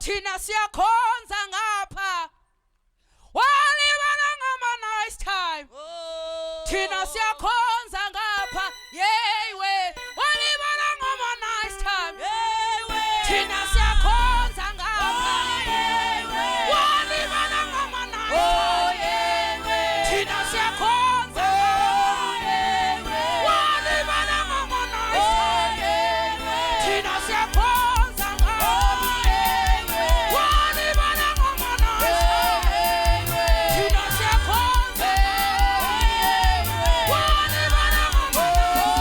thina sikhonza ngapha walibala ngama nice time thina sikhonza ngapha yewe walibala ngama nice time yewe thina sikhonza ngapha yewe walibala ngama nice time yewe thina sikhonza yewe walibala ngama nice time yewe thina sikhonza ngapha yewe walibala ngama nice time thina sikhonza walibala ngama nice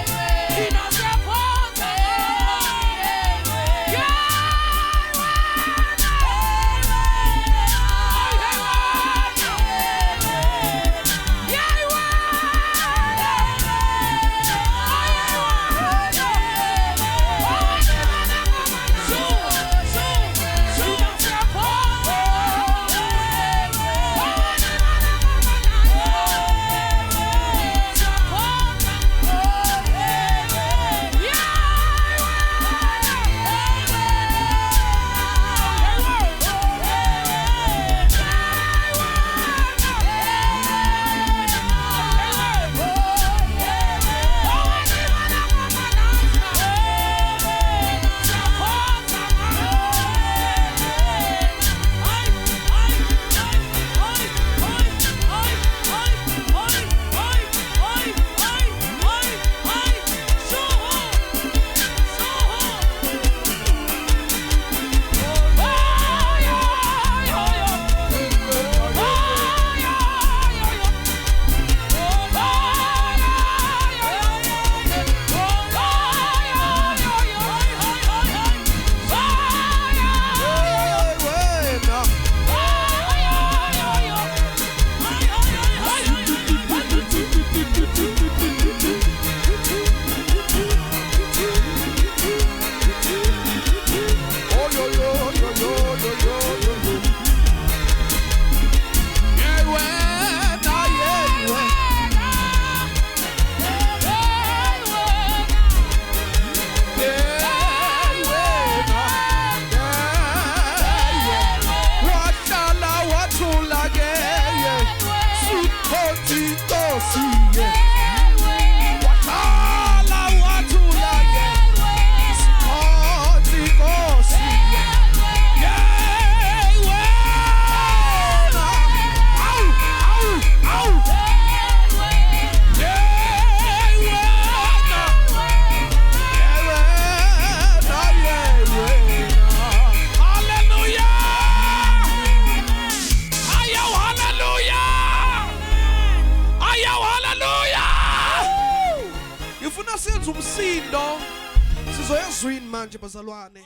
time thina sikhonza Umsindo sizoyazwini manje bazalwane.